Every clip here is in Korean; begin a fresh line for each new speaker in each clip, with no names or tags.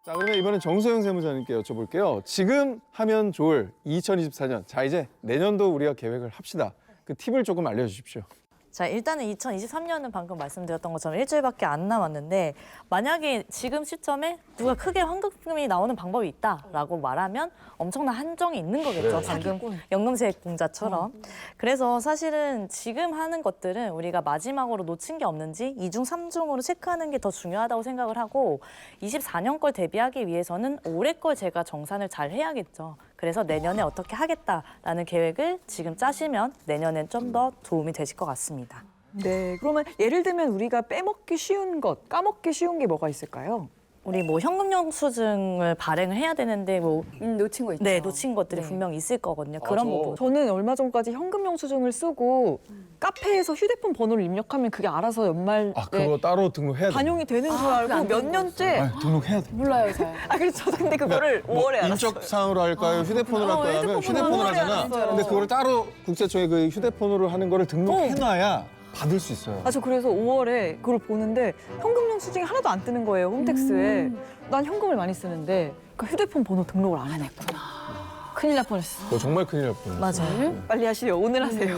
자, 그러면 이번엔 정소영 세무사님께 여쭤볼게요. 지금 하면 좋을 2024년. 자, 이제 내년도 우리가 계획을 합시다. 그 팁을 조금 알려주십시오.
자, 일단은 2023년은 방금 말씀드렸던 것처럼 일주일밖에 안 남았는데 만약에 지금 시점에 누가 크게 환급금이 나오는 방법이 있다라고 말하면 엄청난 한정이 있는 거겠죠. 방금 연금세액공자처럼. 그래서 사실은 지금 하는 것들은 우리가 마지막으로 놓친 게 없는지 2중, 3중으로 체크하는 게 더 중요하다고 생각을 하고 24년 걸 대비하기 위해서는 올해 걸 제가 정산을 잘 해야겠죠. 그래서 내년에 어떻게 하겠다라는 계획을 지금 짜시면 내년엔 좀 더 도움이 되실 것 같습니다.
네, 그러면 예를 들면 우리가 빼먹기 쉬운 것, 까먹기 쉬운 게 뭐가 있을까요?
우리 뭐 현금 영수증을 발행을 해야 되는데 뭐
놓친 거 있죠.
네, 놓친 것들이
네.
분명 있을 거거든요. 그런 부분.
저는 얼마 전까지 현금 영수증을 쓰고 카페에서 휴대폰 번호를 입력하면 그게 알아서 연말
아, 그거 따로 등록해야 돼.
반영이 되는 줄
그게
알고
안
몇
되는
년째
아, 등록해야 돼.
몰라요, 잘.
그래서 저도 근데 그거를 5월에 알았어요.
인적사항으로 할까요? 휴대폰으로 할까요? 하면 휴대폰으로
휴대폰으로
하잖아.
알았어요.
근데 그걸 따로 국세청에 그 휴대폰으로 하는 거를 등록해놔야 받을 수 있어요.
저 그래서 5월에 그걸 보는데 현금 영수증이 하나도 안 뜨는 거예요, 홈택스에. 난 현금을 많이 쓰는데 그 휴대폰 번호 등록을 안 해놨구나. 큰일 날 뻔했어.
그거 정말 큰일 날 뻔했어.
맞아요.
빨리 하시려, 오늘 하세요.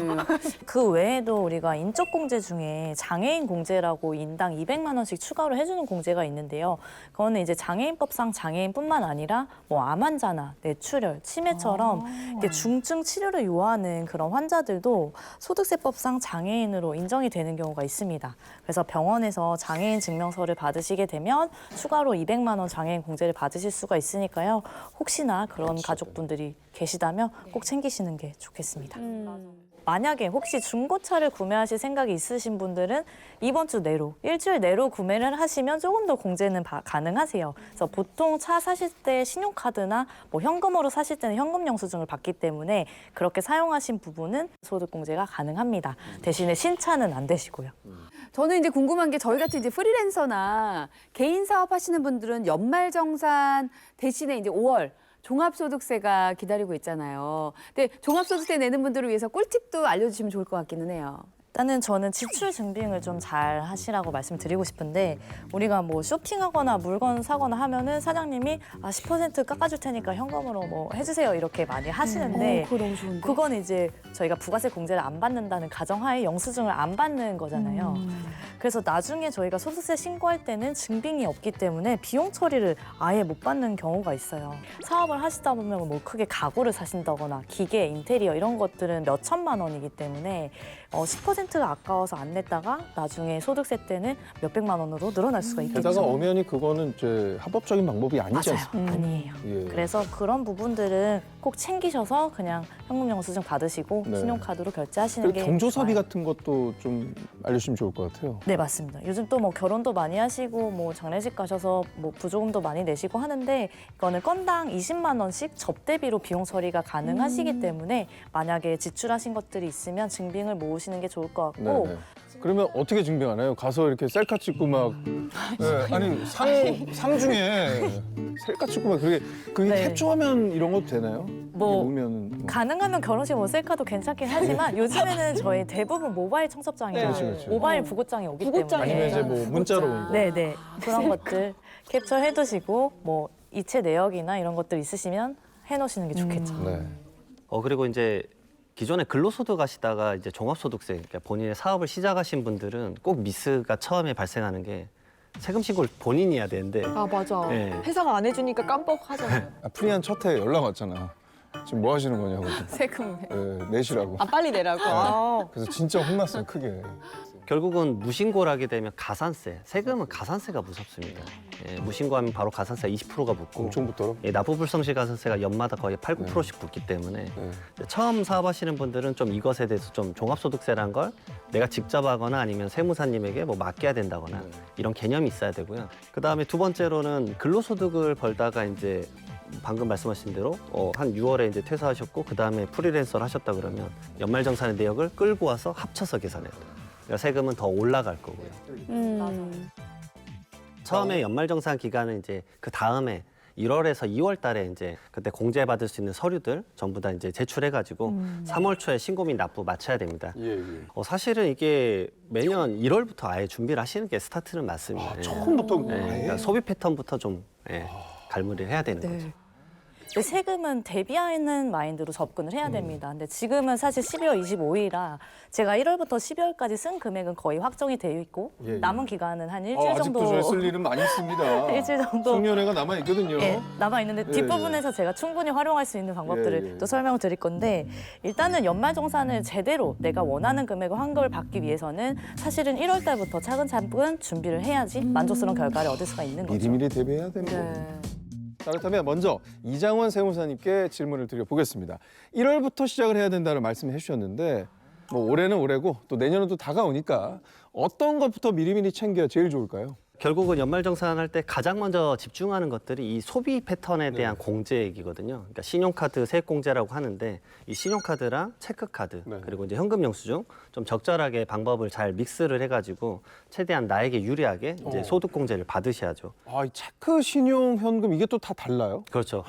그 외에도 우리가 인적 공제 중에 장애인 공제라고 인당 200만 원씩 추가로 해주는 공제가 있는데요. 그거는 이제 장애인법상 장애인뿐만 아니라 뭐 암 환자나 뇌출혈, 치매처럼 이렇게 중증 치료를 요하는 그런 환자들도 소득세법상 장애인으로 인정이 되는 경우가 있습니다. 그래서 병원에서 장애인 증명서를 받으시게 되면 추가로 200만 원 장애인 공제를 받으실 수가 있으니까요. 혹시나 그런 가족분들이 계시다면 꼭 챙기시는 게 좋겠습니다. 만약에 혹시 중고차를 구매하실 생각이 있으신 분들은 이번 주 내로, 일주일 내로 구매를 하시면 조금 더 공제는 가능하세요. 그래서 보통 차 사실 때 신용카드나 뭐 현금으로 사실 때는 현금 영수증을 받기 때문에 그렇게 사용하신 부분은 소득공제가 가능합니다. 대신에 신차는 안 되시고요.
저는 이제 궁금한 게 저희 같은 이제 프리랜서나 개인 사업 하시는 분들은 연말정산 대신에 이제 5월 종합소득세가 기다리고 있잖아요. 근데 종합소득세 내는 분들을 위해서 꿀팁도 알려주시면 좋을 것 같기는 해요.
일단은 저는 지출 증빙을 좀 잘 하시라고 말씀드리고 싶은데 우리가 뭐 쇼핑하거나 물건 사거나 하면은 사장님이 10% 깎아줄 테니까 현금으로 뭐 해주세요 이렇게 많이 하시는데
그거 너무 좋은데.
그건 이제 저희가 부가세 공제를 안 받는다는 가정하에 영수증을 안 받는 거잖아요. 그래서 나중에 저희가 소득세 신고할 때는 증빙이 없기 때문에 비용 처리를 아예 못 받는 경우가 있어요. 사업을 하시다 보면 뭐 크게 가구를 사신다거나 기계, 인테리어 이런 것들은 몇 천만 원이기 때문에 10%가 아까워서 안 냈다가 나중에 소득세 때는 몇백만 원으로 늘어날 수가 있겠죠.
게다가 엄연히 그거는 이제 합법적인 방법이 아니지
맞아요.
않습니까?
아니에요.
예.
그래서 그런 부분들은 꼭 챙기셔서 그냥 현금 영수증 받으시고
네.
신용카드로 결제하시는
그리고
게
경조사비
좋아요.
같은 것도 좀 알려주시면 좋을 것 같아요.
네, 맞습니다. 요즘 또 뭐 결혼도 많이 하시고 뭐 장례식 가셔서 뭐 부조금도 많이 내시고 하는데 이거는 건당 20만 원씩 접대비로 비용 처리가 가능하시기 때문에 만약에 지출하신 것들이 있으면 증빙을 모으시는 게 좋을 것 같고
네네. 그러면 어떻게 증빙하나요? 가서 이렇게 셀카 찍고 막 네, 아니 상 중에 셀카 찍고 막 그게
네.
캡처하면 이런 것도 되나요?
뭐
오면
가능하면 결혼식 뭐 셀카도 괜찮긴 하지만 요즘에는 저희 대부분 모바일 청첩장이나
그렇지, 그렇지.
모바일 부고장이 오기
부고장에.
때문에
아니면 이제 뭐 문자로 온 거.
네네 그런 것들 캡처해 두시고 뭐 이체 내역이나 이런 것들 있으시면 해놓으시는 게 좋겠죠.
네.
그리고 이제 기존에 근로소득 하시다가 이제 종합소득세, 그러니까 본인의 사업을 시작하신 분들은 꼭 미스가 처음에 발생하는 게 세금 신고를 본인이 해야 되는데
맞아.
네.
회사가 안 해주니까 깜빡하잖아요.
프리한 첫 해 연락 왔잖아. 지금 뭐 하시는 거냐고.
세금.
내시라고.
빨리 내라고.
그래서 진짜 혼났어요, 크게.
결국은 무신고를 하게 되면 가산세, 세금은 가산세가 무섭습니다. 예, 무신고하면 바로 가산세가 20%가 붙고
엄청 붙더라.
예, 납부불성실 가산세가 연마다 거의 8, 9%씩 붙기 때문에
네.
처음 사업하시는 분들은 좀 이것에 대해서 좀 종합소득세란 걸 내가 직접 하거나 아니면 세무사님에게 뭐 맡겨야 된다거나 이런 개념이 있어야 되고요. 그다음에 두 번째로는 근로소득을 벌다가 이제 방금 말씀하신 대로 한 6월에 이제 퇴사하셨고 그다음에 프리랜서를 하셨다 그러면 연말정산의 내역을 끌고 와서 합쳐서 계산해야 돼요. 그러니까 세금은 더 올라갈 거고요. 처음에 연말정산 기간은 이제 그 다음에 1월에서 2월 달에 이제 그때 공제받을 수 있는 서류들 전부 다 이제 제출해가지고 3월 초에 신고 및 납부 마쳐야 됩니다.
예, 예.
사실은 이게 매년 1월부터 아예 준비를 하시는 게 스타트는 맞습니다. 예.
처음부터
예,
아예?
그러니까 소비 패턴부터 좀 갈무리를 해야 되는 거죠.
근데 세금은 대비하는 마인드로 접근을 해야 됩니다. 근데 지금은 사실 12월 25일이라 제가 1월부터 12월까지 쓴 금액은 거의 확정이 되어 있고
예, 예.
남은 기간은 한 일주일
아직도
정도
저희 쓸 일은 많이 있습니다.
일주일 정도
송년회가 남아 있거든요.
남아 있는데
예,
뒷부분에서 제가 충분히 활용할 수 있는 방법들을
예, 예.
또 설명을 드릴 건데 일단은 연말정산을 제대로 내가 원하는 금액을 환급을 받기 위해서는 사실은 1월 달부터 차근차근 준비를 해야지 만족스러운 결과를 얻을 수가 있는 거죠.
미리미리 대비해야 되는 거예요. 자, 그렇다면 먼저 이장원 세무사님께 질문을 드려보겠습니다. 1월부터 시작을 해야 된다는 말씀을 해주셨는데 뭐 올해는 올해고 또 내년은 또 다가오니까 어떤 것부터 미리미리 챙겨야 제일 좋을까요?
결국은 연말정산할 때 가장 먼저 집중하는 것들이 이 소비 패턴에 대한 공제액이거든요. 그러니까 신용카드 세액공제라고 하는데 이 신용카드랑 체크카드
네.
그리고 이제 현금 영수증 좀 적절하게 방법을 잘 믹스를 해가지고 최대한 나에게 유리하게 이제 소득공제를 받으셔야죠.
아, 이 체크, 신용, 현금 이게 또 다 달라요?
그렇죠.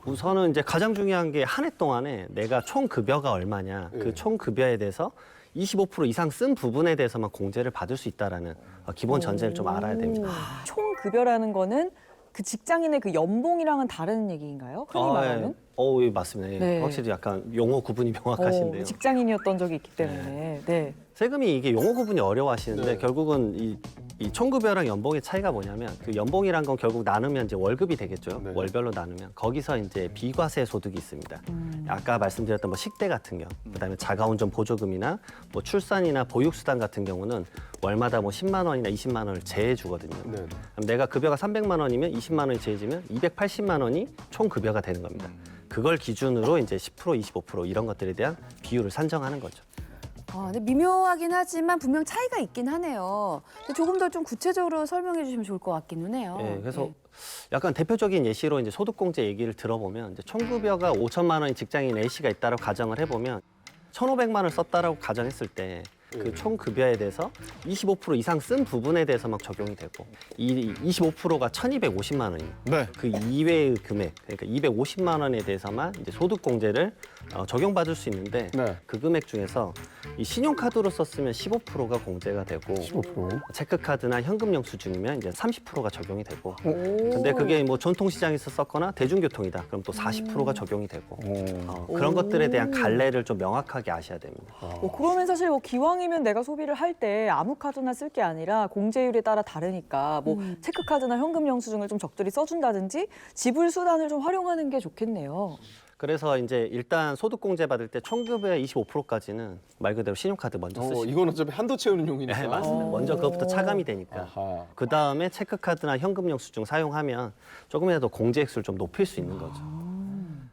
우선은 이제 가장 중요한 게 한 해 동안에 내가 총 급여가 얼마냐
예.
그 총 급여에 대해서 25% 이상 쓴 부분에 대해서만 공제를 받을 수 있다라는 기본 전제를 좀 알아야 됩니다.
총 급여라는 거는 그 직장인의 그 연봉이랑은 다른 얘기인가요? 흔히 말하는?
예, 맞습니다. 예.
네.
확실히 약간 용어 구분이 명확하신데요.
직장인이었던 적이 있기 때문에. 네.
세금이 이게 용어 구분이 어려워하시는데
네.
결국은 이 총급여랑 연봉의 차이가 뭐냐면 그 연봉이란 건 결국 나누면 이제 월급이 되겠죠.
네.
월별로 나누면 거기서 이제 비과세 소득이 있습니다. 아까 말씀드렸던 뭐 식대 같은 경우, 그다음에 자가운전 보조금이나 뭐 출산이나 보육수당 같은 경우는 월마다 뭐 10만 원이나 20만 원을 제해 주거든요.
네.
그럼 내가 급여가 300만 원이면 20만 원이 제해지면 280만 원이 총 급여가 되는 겁니다. 그걸 기준으로 이제 10%, 25% 이런 것들에 대한 비율을 산정하는 거죠.
근데 미묘하긴 하지만 분명 차이가 있긴 하네요. 근데 조금 더 좀 구체적으로 설명해 주시면 좋을 것 같기는 해요.
예, 그래서 약간 대표적인 예시로 이제 소득공제 얘기를 들어보면 이제 총급여가 5천만 원인 직장인 A 씨가 있다고 가정을 해보면 1,500만 원을 썼다라고 가정했을 때 그 총급여에 대해서 25% 이상 쓴 부분에 대해서 막 적용이 되고 이 25%가 1,250만 원입니다.
네.
그 이외의 금액, 그러니까 250만 원에 대해서만 이제 소득공제를 적용받을 수 있는데
네.
그 금액 중에서 이 신용카드로 썼으면 15%가 공제가 되고
15%.
체크카드나 현금 영수증이면 이제 30%가 적용이 되고 근데 그게 뭐 전통시장에서 썼거나 대중교통이다 그럼 또 40%가 적용이 되고 그런 것들에 대한 갈래를 좀 명확하게 아셔야 됩니다.
그러면 사실 뭐 기왕이면 내가 소비를 할 때 아무 카드나 쓸 게 아니라 공제율에 따라 다르니까 뭐 체크카드나 현금 영수증을 좀 적절히 써준다든지 지불 수단을 좀 활용하는 게 좋겠네요.
그래서 이제 일단 소득공제 받을 때 총급여의 25%까지는 말 그대로 신용카드 먼저 쓰시고
이건 어차피 한도 채우는 용이니까.
네, 맞습니다. 먼저 그것부터 차감이 되니까
아하.
그 다음에 체크카드나 현금 영수증 사용하면 조금이라도 공제액수를 좀 높일 수 있는 거죠.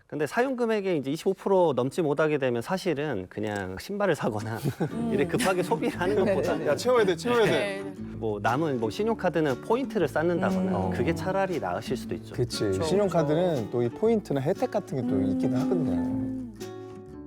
근데 사용 금액이 이제 25% 넘지 못하게 되면 사실은 그냥 신발을 사거나 이렇게 급하게 소비를 하는 것보다
야, 채워야 돼, 채워야 돼.
뭐 남은 뭐 신용카드는 포인트를 쌓는다거나 그게 차라리 나으실 수도 있죠.
그치. 신용카드는 또 이 포인트나 혜택 같은 게 또 있기도 하거든요.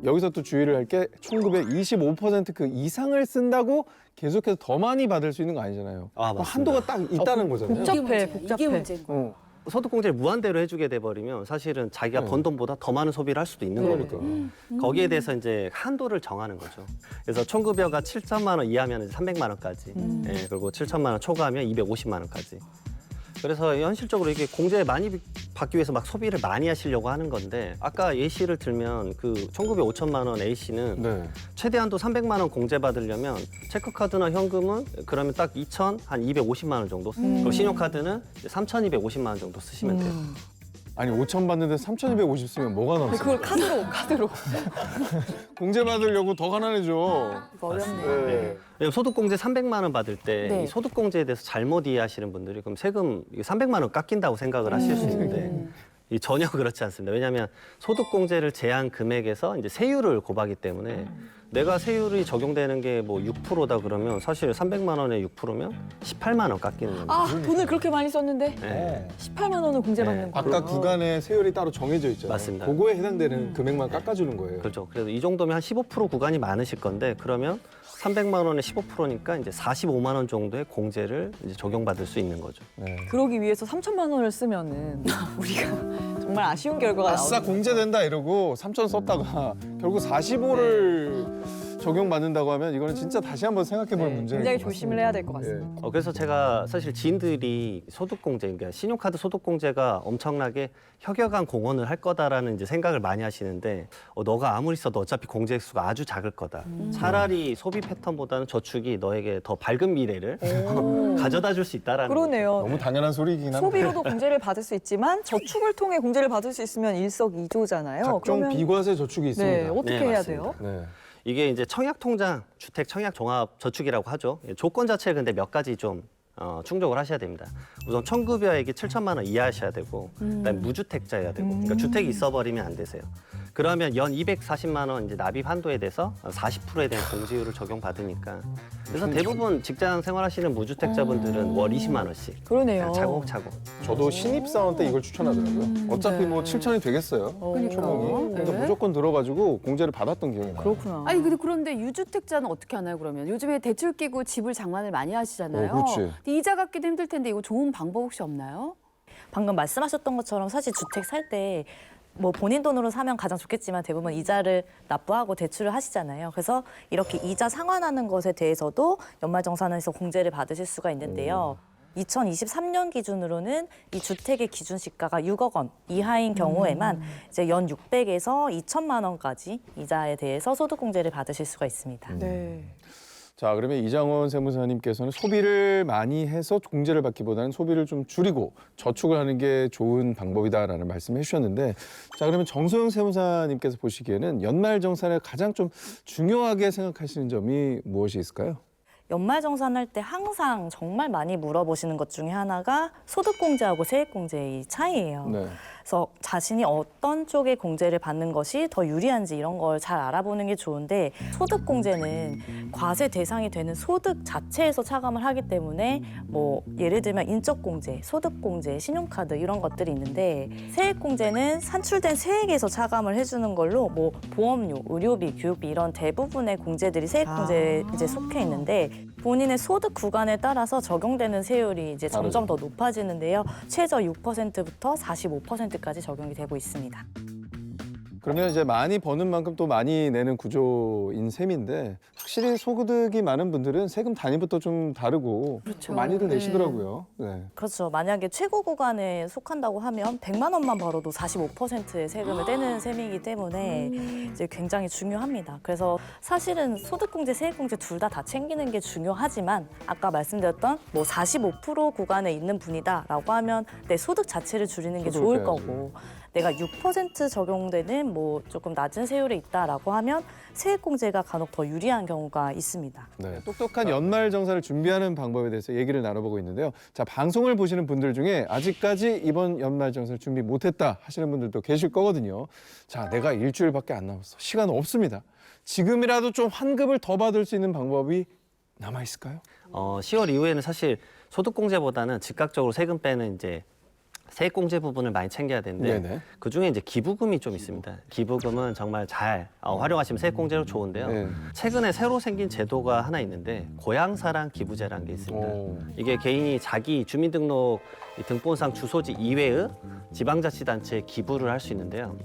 여기서 또 주의를 할 게 총급의 25%그 이상을 쓴다고 계속해서 더 많이 받을 수 있는 거 아니잖아요.
아,
그
맞습니다.
한도가 딱 있다는 거잖아요.
복잡해.
이게 문제인 거예요.
소득공제를 무한대로 해주게 돼버리면 사실은 자기가 번 돈보다 더 많은 소비를 할 수도 있는 거니까 거기에 대해서 이제 한도를 정하는 거죠. 그래서 총급여가 7천만 원 이하면 300만 원까지, 예, 그리고 7천만 원 초과하면 250만 원까지. 그래서 현실적으로 이게 공제 많이 받기 위해서 막 소비를 많이 하시려고 하는 건데 아까 예시를 들면 그 총급여 5천만 원 A 씨는
네.
최대한도 300만 원 공제 받으려면 체크카드나 현금은 그러면 딱 2천 한 250만 원 정도, 그리고 신용카드는 3,250만 원 정도 쓰시면 돼요.
아니 5천 받는데 3,250 쓰면 뭐가 남습니까?
그걸 카드로.
공제 받으려고 더 가난해져.
어렵네요.
네.
왜냐면 소득공제 300만 원 받을 때
네.
이 소득공제에 대해서 잘못 이해하시는 분들이 그럼 세금 300만 원 깎인다고 생각을 하실 수 있는데 이 전혀 그렇지 않습니다. 왜냐하면 소득공제를 제한 금액에서 이제 세율을 곱하기 때문에 내가 세율이 적용되는 게 뭐 6%다 그러면 사실 300만 원에 6%면 18만 원 깎이는 겁니다.
아, 돈을 그렇게 많이 썼는데
네.
18만 원을 공제받는
네.
거예요.
아까 구간에 세율이 따로 정해져 있잖아요.
맞습니다.
그거에 해당되는 금액만 깎아주는 거예요.
그렇죠. 그래서 이 정도면 한 15% 구간이 많으실 건데 그러면 300만 원에 15%니까 이제 45만 원 정도의 공제를 이제 적용받을 수 있는 거죠.
네.
그러기 위해서 3천만 원을 쓰면은 우리가 정말 아쉬운 결과가
아싸
나오는
공제된다 이러고 3천 썼다가 결국 45를 적용받는다고 하면 이거는 진짜 다시 한번 생각해 볼
네,
문제인
굉장히
것
조심을
같습니다.
해야 될 것 같습니다.
그래서 제가 사실 지인들이 소득공제, 그러니까 신용카드 소득공제가 엄청나게 혁혁한 공헌을 할 거다라는 이제 생각을 많이 하시는데 너가 아무리 써도 어차피 공제 액수가 아주 작을 거다. 차라리 소비 패턴보다는 저축이 너에게 더 밝은 미래를 가져다 줄 수 있다라는
그러네요.
너무 당연한 소리이긴 한데
소비로도 공제를 받을 수 있지만 저축을 통해 공제를 받을 수 있으면 일석이조잖아요.
각종 비과세 저축이 있습니다.
네, 어떻게
네,
해야
맞습니다.
돼요?
네.
이게 이제 청약통장, 주택 청약 종합 저축이라고 하죠. 조건 자체를 근데 몇 가지 좀 충족을 하셔야 됩니다. 우선 청급여액이 7천만 원 이하 하셔야 되고, 그다음에 무주택자여야 되고, 그러니까 주택이 있어버리면 안 되세요. 그러면 연 240만 원 이제 납입 한도에 대해서 40%에 대한 공제율을 적용받으니까. 그래서 대부분 직장 생활하시는 무주택자분들은 월 20만 원씩
그러네요.
차곡차곡.
저도 신입사원 때 이걸 추천하더라고요. 어차피 뭐 7천이 되겠어요.
그러니까.
초봉이. 그러니까
네.
무조건 들어가지고 공제를 받았던 기억이 나요.
그렇구나.
아니 그런데 유주택자는 어떻게 하나요 그러면? 요즘에 대출 끼고 집을 장만을 많이 하시잖아요.
그렇지.
근데 이자 갚기도 힘들 텐데 이거 좋은 방법 혹시 없나요?
방금 말씀하셨던 것처럼 사실 주택 살 때 뭐 본인 돈으로 사면 가장 좋겠지만 대부분 이자를 납부하고 대출을 하시잖아요. 그래서 이렇게 이자 상환하는 것에 대해서도 연말정산에서 공제를 받으실 수가 있는데요. 2023년 기준으로는 이 주택의 기준 시가가 6억 원 이하인 경우에만 이제 연 600에서 2천만 원까지 이자에 대해서 소득공제를 받으실 수가 있습니다.
네.
자, 그러면 이장원 세무사님께서는 소비를 많이 해서 공제를 받기보다는 소비를 좀 줄이고 저축을 하는 게 좋은 방법이다라는 말씀을 해주셨는데, 자, 그러면 정소영 세무사님께서 보시기에는 연말정산을 가장 좀 중요하게 생각하시는 점이 무엇이 있을까요?
연말정산할 때 항상 정말 많이 물어보시는 것 중에 하나가 소득공제하고 세액공제의 차이예요.
네.
그래서 자신이 어떤 쪽의 공제를 받는 것이 더 유리한지 이런 걸 잘 알아보는 게 좋은데, 소득공제는 과세 대상이 되는 소득 자체에서 차감을 하기 때문에 뭐 예를 들면 인적공제, 소득공제, 신용카드 이런 것들이 있는데, 세액공제는 산출된 세액에서 차감을 해주는 걸로 뭐 보험료, 의료비, 교육비 이런 대부분의 공제들이 세액공제에 이제 속해 있는데, 본인의 소득 구간에 따라서 적용되는 세율이 이제 점점 더 높아지는데요. 최저 6%부터 45%까지 적용이 되고 있습니다.
그러면 이제 많이 버는 만큼 또 많이 내는 구조인 셈인데, 확실히 소득이 많은 분들은 세금 단위부터 좀 다르고 좀 많이들 내시더라고요. 네.
그렇죠. 만약에 최고 구간에 속한다고 하면 100만 원만 벌어도 45%의 세금을 떼는 셈이기 때문에 이제 굉장히 중요합니다. 그래서 사실은 소득공제, 세액공제 둘 다 챙기는 게 중요하지만, 아까 말씀드렸던 뭐 45% 구간에 있는 분이다라고 하면 내 소득 자체를 줄이는 게 좋을
빼야지.
거고, 내가 6% 적용되는 뭐 조금 낮은 세율에 있다라고 하면 세액공제가 간혹 더 유리한 경우가 있습니다.
네, 똑똑한 연말정산을 준비하는 방법에 대해서 얘기를 나눠보고 있는데요. 자, 방송을 보시는 분들 중에 아직까지 이번 연말정산을 준비 못했다 하시는 분들도 계실 거거든요. 자, 내가 일주일밖에 안 남았어. 시간 없습니다. 지금이라도 좀 환급을 더 받을 수 있는 방법이 남아있을까요?
10월 이후에는 사실 소득공제보다는 즉각적으로 세금 빼는 이제 세액공제 부분을 많이 챙겨야 되는데,
네네.
그중에 이제 기부금이 좀 있습니다. 기부금은 정말 잘 활용하시면 세액공제로 좋은데요.
네.
최근에 새로 생긴 제도가 하나 있는데 고향사랑 기부제라는 게 있습니다.
오.
이게 개인이 자기 주민등록 등본상 주소지 이외의 지방자치단체에 기부를 할 수 있는데요.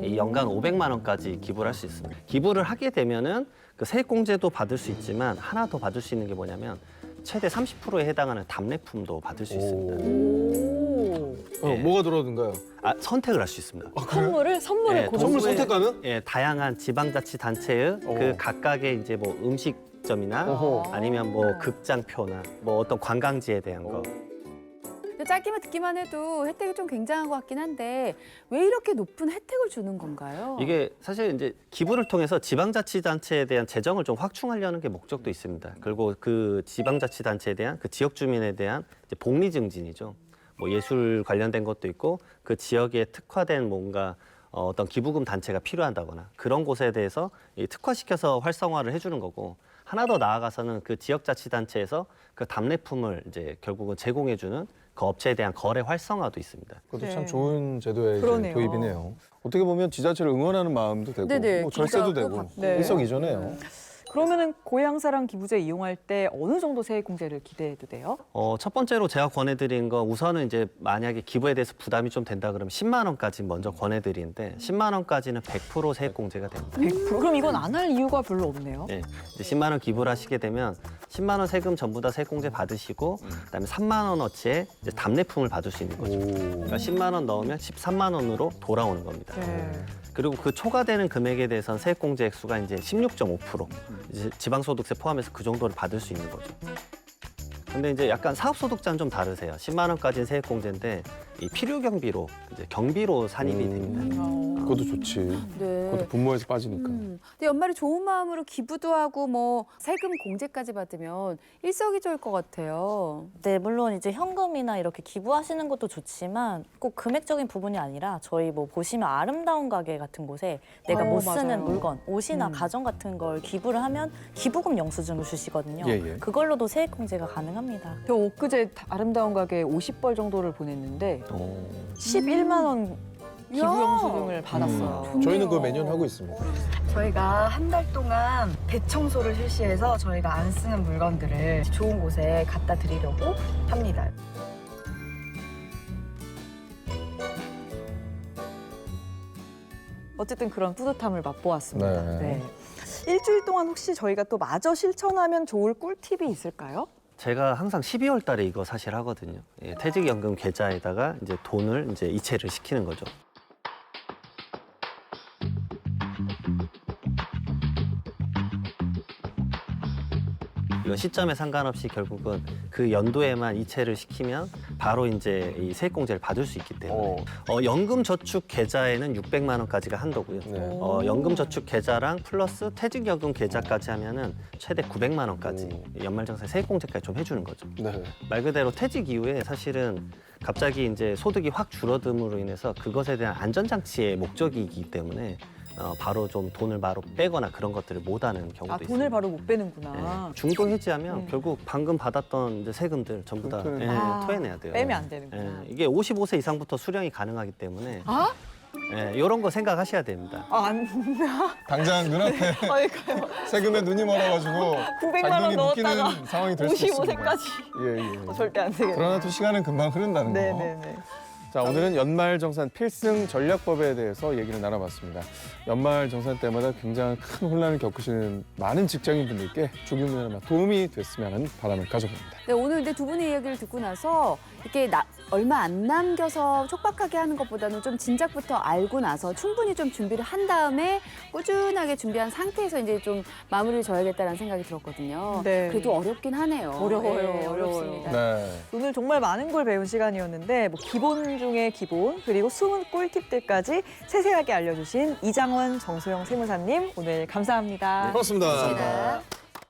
이 연간 500만 원까지 기부를 할 수 있습니다. 기부를 하게 되면은 그 세액공제도 받을 수 있지만 하나 더 받을 수 있는 게 뭐냐면 최대 30%에 해당하는 답례품도 받을 수 있습니다. 네.
뭐가 들어든가요?
선택을 할 수 있습니다.
선물을
예,
고르는
선물
도구에,
선택 가능?
예, 다양한 지방자치단체의 그 각각의 이제 뭐 음식점이나
어허.
아니면 뭐 극장표나 뭐 어떤 관광지에 대한 거.
근데 짧게만 듣기만 해도 혜택이 좀 굉장한 것 같긴 한데 왜 이렇게 높은 혜택을 주는 건가요?
이게 사실 이제 기부를 통해서 지방자치단체에 대한 재정을 좀 확충하려는 게 목적도 있습니다. 그리고 그 지방자치단체에 대한 그 지역 주민에 대한 이제 복리 증진이죠. 뭐 예술 관련된 것도 있고 그 지역에 특화된 뭔가 어떤 기부금 단체가 필요하다거나 그런 곳에 대해서 특화시켜서 활성화를 해주는 거고, 하나 더 나아가서는 그 지역자치단체에서 그 답례품을 이제 결국은 제공해주는 그 업체에 대한 거래 활성화도 있습니다.
그것도
네.
참 좋은 제도의 이제
그러네요.
도입이네요. 어떻게 보면 지자체를 응원하는 마음도 되고
네네,
뭐 절세도
기부도
되고
받고.
네.
일석이조네요.
그러면은 고향사랑 기부제 이용할 때 어느 정도 세액공제를 기대해도 돼요?
첫 번째로 제가 권해드린 건 우선은 이제 만약에 기부에 대해서 부담이 좀 된다 그러면 10만 원까지 먼저 권해드리는데 10만 원까지는 100% 세액공제가 됩니다.
100%? 그럼 이건 안 할 이유가 별로 없네요.
네, 이제 10만 원 기부를 하시게 되면 10만 원 세금 전부 다 세액공제 받으시고 그다음에 3만 원어치의 이제 답례품을 받을 수 있는 거죠. 그러니까 10만 원 넣으면 13만 원으로 돌아오는 겁니다.
네.
그리고 그 초과되는 금액에 대해서는 세액공제 액수가 이제 16.5%, 이제 지방소득세 포함해서 그 정도를 받을 수 있는 거죠. 근데 이제 약간 사업소득자는 좀 다르세요. 10만 원까지는 세액공제인데 이 필요경비로 이제 경비로 산입이 됩니다.
그것도 좋지.
네.
그것도 분모에서 빠지니까.
근데 연말에 좋은 마음으로 기부도 하고 뭐 세금 공제까지 받으면 일석이조일 것 같아요.
네, 물론 이제 현금이나 이렇게 기부하시는 것도 좋지만 꼭 금액적인 부분이 아니라 저희 뭐 보시면 아름다운 가게 같은 곳에 내가 못 쓰는
맞아요.
물건, 옷이나 가전 같은 걸 기부를 하면 기부금 영수증을 주시거든요.
예, 예.
그걸로도 세액 공제가 가능합니다.
저 엊그제 아름다운 가게에 50벌 정도를 보냈는데 11만 원 기부 영수증을 받았어요.
좋네요.
저희는 그거 매년 하고 있습니다.
저희가 한 달 동안 대청소를 실시해서 저희가 안 쓰는 물건들을 좋은 곳에 갖다 드리려고 합니다.
어쨌든 그런 뿌듯함을 맛보았습니다.
네.
네. 일주일 동안 혹시 저희가 또 마저 실천하면 좋을 꿀팁이 있을까요?
제가 항상 12월 달에 이거 사실 하거든요. 예, 퇴직연금 계좌에다가 이제 돈을 이제 이체를 시키는 거죠. 이건 시점에 상관없이 결국은 그 연도에만 이체를 시키면 바로 이제 이 세액공제를 받을 수 있기 때문에 연금저축 계좌에는 600만 원까지가 한도고요.
네.
연금저축 계좌랑 플러스 퇴직연금 계좌까지 하면은 최대 900만 원까지 연말정산 세액공제까지 좀 해주는 거죠.
네.
말 그대로 퇴직 이후에 사실은 갑자기 이제 소득이 확 줄어듦으로 인해서 그것에 대한 안전장치의 목적이기 때문에 바로 좀 돈을 바로 빼거나 그런 것들을 못하는 경우도
아, 돈을
있습니다.
바로 못 빼는구나.
네. 중도 해지하면 결국 방금 받았던 이제 세금들 전부 다
토해내야
아,
토해내야 돼요.
빼면 안 되는구나.
예, 이게 55세 이상부터 수령이 가능하기 때문에
아?
이런 거 생각하셔야 됩니다.
아, 안
당장 눈앞에
그러니까요.
세금에 눈이 멀어가지고
900만 원
잔돈이
넣었다가
묶이는 상황이 될 수 있습니다.
55세까지.
예, 예.
절대 안 되겠네요.
그러나 또 시간은 금방 흐른다는 거.
네네네.
자, 오늘은 연말정산 필승 전략법에 대해서 얘기를 나눠봤습니다. 연말정산 때마다 굉장히 큰 혼란을 겪으시는 많은 직장인분들께 조금이나마 도움이 됐으면 하는 바람을 가져봅니다.
네, 오늘 근데 두 분의 이야기를 듣고 나서 이렇게 얼마 안 남겨서 촉박하게 하는 것보다는 좀 진작부터 알고 나서 충분히 좀 준비를 한 다음에 꾸준하게 준비한 상태에서 이제 좀 마무리를 져야겠다는 생각이 들었거든요.
네.
그래도 어렵긴 하네요.
어려워요,
네,
어려워요.
어렵습니다.
네.
오늘 정말 많은 걸 배운 시간이었는데 뭐 기본 중에 기본 그리고 숨은 꿀팁들까지 세세하게 알려주신 이장원 정소영 세무사님 오늘 감사합니다.
고맙습니다.
고맙습니다.